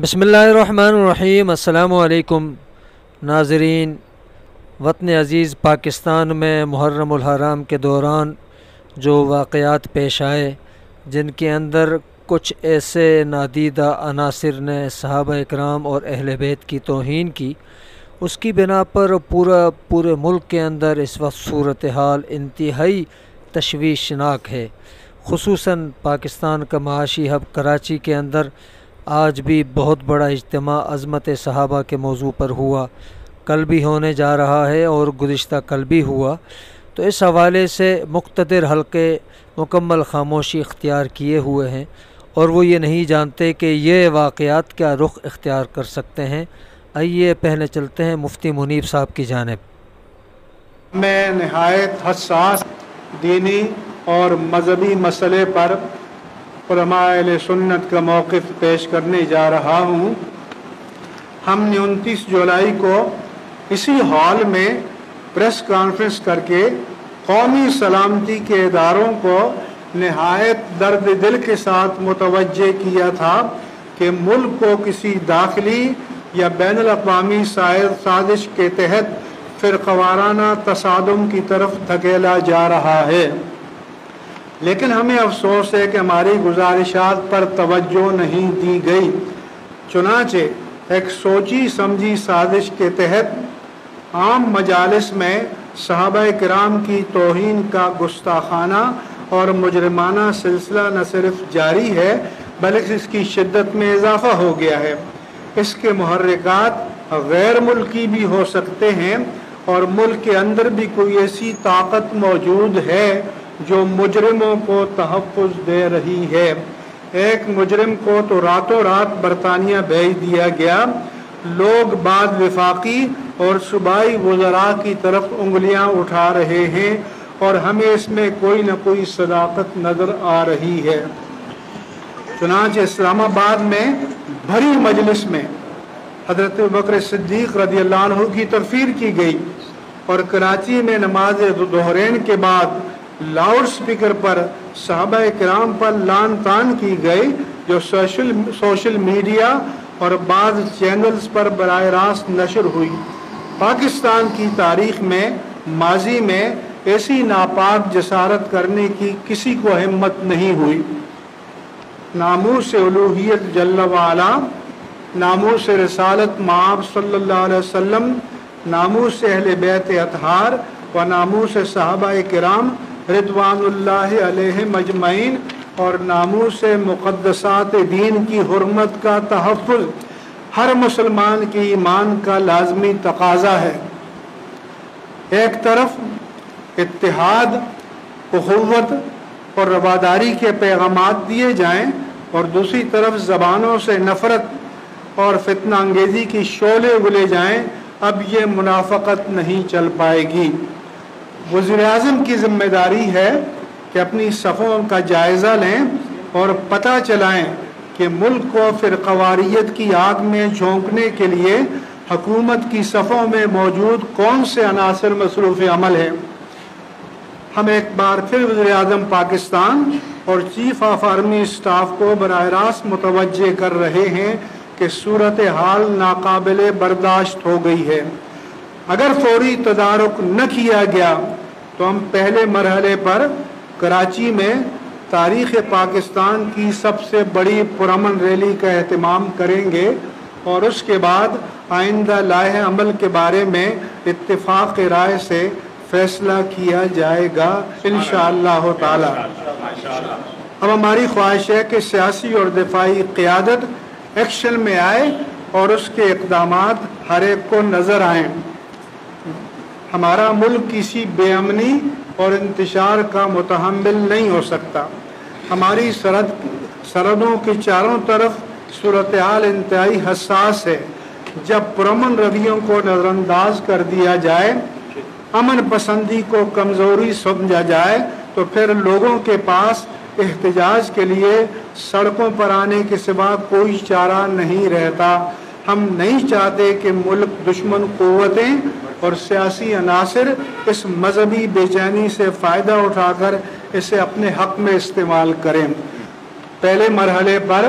بسم اللہ الرحمن الرحیم۔ السلام علیکم ناظرین۔ وطن عزیز پاکستان میں محرم الحرام کے دوران جو واقعات پیش آئے، جن کے اندر کچھ ایسے نادیدہ عناصر نے صحابہ اکرام اور اہل بیت کی توہین کی، اس کی بنا پر پورے ملک کے اندر اس وقت صورتحال انتہائی تشویشناک ہے۔ خصوصاً پاکستان کا معاشی ہب کراچی کے اندر آج بھی بہت بڑا اجتماع عظمت صحابہ کے موضوع پر ہوا، کل بھی ہونے جا رہا ہے اور گزشتہ کل بھی ہوا۔ تو اس حوالے سے مقتدر حلقے مکمل خاموشی اختیار کیے ہوئے ہیں اور وہ یہ نہیں جانتے کہ یہ واقعات کیا رخ اختیار کر سکتے ہیں۔ آئیے پہلے چلتے ہیں مفتی منیب صاحب کی جانب۔ میں نہایت حساس دینی اور مذہبی مسئلے پر علماء اہل سنت کا موقف پیش کرنے جا رہا ہوں۔ ہم نے 29 جولائی کو اسی ہال میں پریس کانفرنس کر کے قومی سلامتی کے اداروں کو نہایت درد دل کے ساتھ متوجہ کیا تھا کہ ملک کو کسی داخلی یا بین الاقوامی سازش کے تحت فرقہ وارانہ تصادم کی طرف دھکیلا جا رہا ہے، لیکن ہمیں افسوس ہے کہ ہماری گزارشات پر توجہ نہیں دی گئی۔ چنانچہ ایک سوچی سمجھی سازش کے تحت عام مجالس میں صحابہ کرام کی توہین کا گستاخانہ اور مجرمانہ سلسلہ نہ صرف جاری ہے بلکہ اس کی شدت میں اضافہ ہو گیا ہے۔ اس کے محرکات غیر ملکی بھی ہو سکتے ہیں اور ملک کے اندر بھی کوئی ایسی طاقت موجود ہے جو مجرموں کو تحفظ دے رہی ہے۔ ایک مجرم کو تو راتوں رات برطانیہ بھیج دیا گیا، لوگ بعد وفاقی اور صوبائی وزراء کی طرف انگلیاں اٹھا رہے ہیں اور ہمیں اس میں کوئی نہ کوئی صداقت نظر آ رہی ہے۔ چنانچہ اسلام آباد میں بھری مجلس میں حضرت ابوبکر صدیق رضی اللہ عنہ کی تکفیر کی گئی اور کراچی میں نماز ظہرین کے بعد لاؤڈ سپیکر پر صحابہ کرام پر لعن طعن کی گئی، جو سوشل میڈیا اور بعض چینلز پر براہ راست نشر ہوئی۔ پاکستان کی تاریخ میں ماضی میں ایسی ناپاک جسارت کرنے کی کسی کو ہمت نہیں ہوئی۔ ناموس الوہیت جل وعلا، ناموس رسالت مآب صلی اللہ علیہ وسلم، ناموس اہل بیت اطہار و ناموس صحابہ کرام رضوان اللہ علیہم اجمعین اور ناموس مقدسات دین کی حرمت کا تحفظ ہر مسلمان کی ایمان کا لازمی تقاضا ہے۔ ایک طرف اتحاد، اخوت اور رواداری کے پیغامات دیے جائیں اور دوسری طرف زبانوں سے نفرت اور فتنہ انگیزی کی شعلے اگلے جائیں، اب یہ منافقت نہیں چل پائے گی۔ وزیر اعظم کی ذمہ داری ہے کہ اپنی صفوں کا جائزہ لیں اور پتہ چلائیں کہ ملک کو فرقہ واریت کی آگ میں جھونکنے کے لیے حکومت کی صفوں میں موجود کون سے عناصر مصروف عمل ہیں۔ ہم ایک بار پھر وزیر اعظم پاکستان اور چیف آف آرمی اسٹاف کو براہ راست متوجہ کر رہے ہیں کہ صورتحال ناقابل برداشت ہو گئی ہے۔ اگر فوری تدارک نہ کیا گیا تو ہم پہلے مرحلے پر کراچی میں تاریخ پاکستان کی سب سے بڑی پرامن ریلی کا اہتمام کریں گے اور اس کے بعد آئندہ لائحہ عمل کے بارے میں اتفاق رائے سے فیصلہ کیا جائے گا انشاءاللہ تعالی۔ اب ہماری خواہش ہے کہ سیاسی اور دفاعی قیادت ایکشن میں آئے اور اس کے اقدامات ہر ایک کو نظر آئیں۔ ہمارا ملک کسی بے امنی اور انتشار کا متحمل نہیں ہو سکتا۔ ہماری سرحدوں کے چاروں طرف صورتحال انتہائی حساس ہے۔ جب پرامن رویوں کو نظر انداز کر دیا جائے، امن پسندی کو کمزوری سمجھا جائے، تو پھر لوگوں کے پاس احتجاج کے لیے سڑکوں پر آنے کے سوا کوئی چارہ نہیں رہتا۔ ہم نہیں چاہتے کہ ملک دشمن قوتیں اور سیاسی عناصر اس مذہبی بے چینی سے فائدہ اٹھا کر اسے اپنے حق میں استعمال کریں۔ پہلے مرحلے پر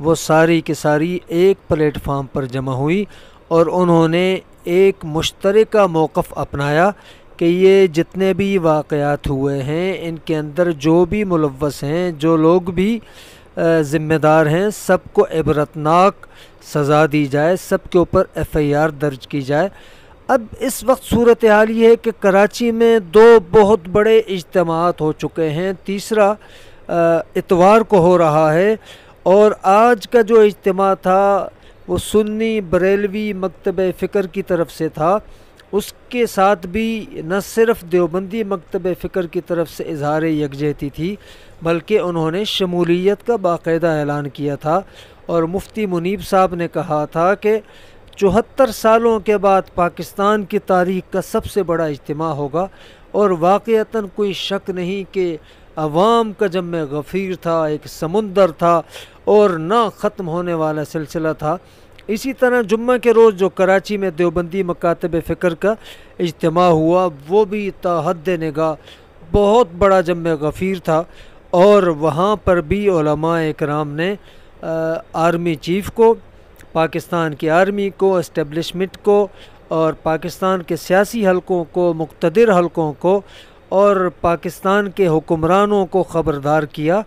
وہ ساری کی ساری ایک پلیٹ فارم پر جمع ہوئی اور انہوں نے ایک مشترکہ موقف اپنایا کہ یہ جتنے بھی واقعات ہوئے ہیں ان کے اندر جو بھی ملوث ہیں، جو لوگ بھی ذمہ دار ہیں، سب کو عبرتناک سزا دی جائے، سب کے اوپر FIR درج کی جائے۔ اب اس وقت صورتحال یہ ہے کہ کراچی میں 2 بہت بڑے اجتماعات ہو چکے ہیں، تیسرا اتوار کو ہو رہا ہے، اور آج کا جو اجتماع تھا وہ سنی بریلوی مکتب فکر کی طرف سے تھا۔ اس کے ساتھ بھی نہ صرف دیوبندی مکتب فکر کی طرف سے اظہار یکجہتی تھی، بلکہ انہوں نے شمولیت کا باقاعدہ اعلان کیا تھا، اور مفتی منیب صاحب نے کہا تھا کہ 74 سالوں کے بعد پاکستان کی تاریخ کا سب سے بڑا اجتماع ہوگا، اور واقعتاً کوئی شک نہیں کہ عوام کا جمع غفیر تھا، ایک سمندر تھا اور نہ ختم ہونے والا سلسلہ تھا۔ اسی طرح جمعہ کے روز جو کراچی میں دیوبندی مکاتب فکر کا اجتماع ہوا وہ بھی تا حد نگاہ بہت بڑا جمع غفیر تھا، اور وہاں پر بھی علماء اکرام نے آرمی چیف کو، پاکستان کی آرمی کو، اسٹیبلشمنٹ کو، اور پاکستان کے سیاسی حلقوں کو، مقتدر حلقوں کو، اور پاکستان کے حکمرانوں کو خبردار کیا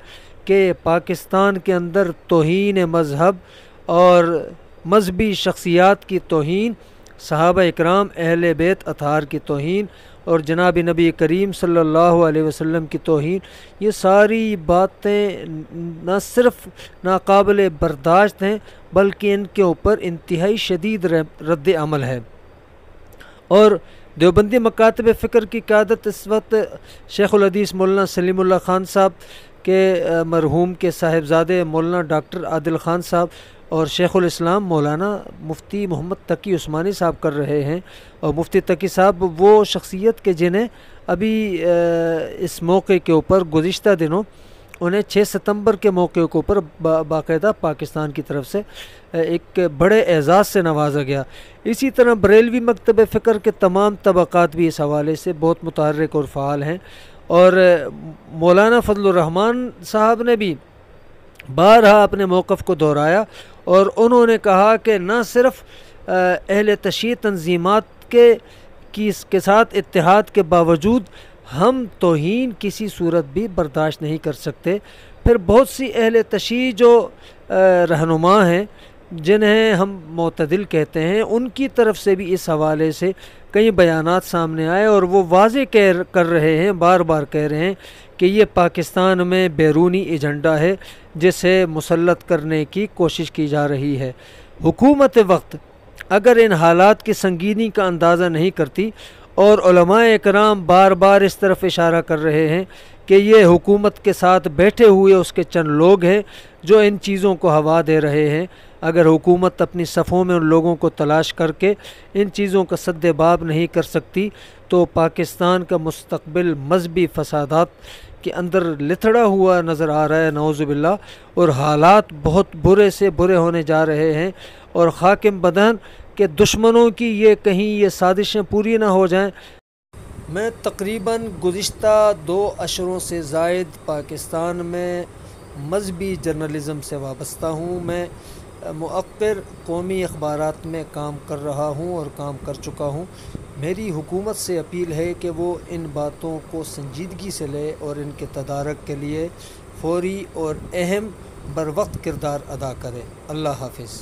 کہ پاکستان کے اندر توہین مذہب اور مذہبی شخصیات کی توہین، صحابہ اکرام اہل بیت اطہار کی توہین، اور جناب نبی کریم صلی اللہ علیہ وسلم کی توہین، یہ ساری باتیں نہ صرف ناقابل برداشت ہیں بلکہ ان کے اوپر انتہائی شدید رد عمل ہے۔ اور دیوبندی مکاتب فکر کی قیادت اس وقت شیخ الحدیث مولانا سلیم اللہ خان صاحب کے مرحوم کے صاحبزادے مولانا ڈاکٹر عادل خان صاحب اور شیخ الاسلام مولانا مفتی محمد تقی عثمانی صاحب کر رہے ہیں، اور مفتی تقی صاحب وہ شخصیت کے جنہیں ابھی اس موقع کے اوپر گزشتہ دنوں انہیں 6 ستمبر کے موقع کے اوپر باقاعدہ پاکستان کی طرف سے ایک بڑے اعزاز سے نوازا گیا۔ اسی طرح بریلوی مکتب فکر کے تمام طبقات بھی اس حوالے سے بہت متحرک اور فعال ہیں، اور مولانا فضل الرحمان صاحب نے بھی بارہا اپنے موقف کو دہرایا، اور انہوں نے کہا کہ نہ صرف اہل تشیع تنظیمات کے ساتھ اتحاد کے باوجود ہم توہین کسی صورت بھی برداشت نہیں کر سکتے، پھر بہت سی اہل تشیع جو رہنما ہیں جنہیں ہم معتدل کہتے ہیں، ان کی طرف سے بھی اس حوالے سے کئی بیانات سامنے آئے، اور وہ واضح کر رہے ہیں، بار بار کہہ رہے ہیں کہ یہ پاکستان میں بیرونی ایجنڈا ہے جسے مسلط کرنے کی کوشش کی جا رہی ہے۔ حکومت وقت اگر ان حالات کی سنگینی کا اندازہ نہیں کرتی، اور علماء اکرام بار بار اس طرف اشارہ کر رہے ہیں کہ یہ حکومت کے ساتھ بیٹھے ہوئے اس کے چند لوگ ہیں جو ان چیزوں کو ہوا دے رہے ہیں، اگر حکومت اپنی صفوں میں ان لوگوں کو تلاش کر کے ان چیزوں کا سد باب نہیں کر سکتی تو پاکستان کا مستقبل مذہبی فسادات کے اندر لتھڑا ہوا نظر آ رہا ہے، نعوذ باللہ، اور حالات بہت برے سے برے ہونے جا رہے ہیں، اور حاکم بدن کہ دشمنوں کی یہ کہیں یہ سازشیں پوری نہ ہو جائیں۔ میں تقریباً گزشتہ 2 عشروں سے زائد پاکستان میں مذہبی جرنلزم سے وابستہ ہوں۔ میں مؤخر قومی اخبارات میں کام کر رہا ہوں اور کام کر چکا ہوں۔ میری حکومت سے اپیل ہے کہ وہ ان باتوں کو سنجیدگی سے لے اور ان کے تدارک کے لیے فوری اور اہم بروقت کردار ادا کرے۔ اللہ حافظ۔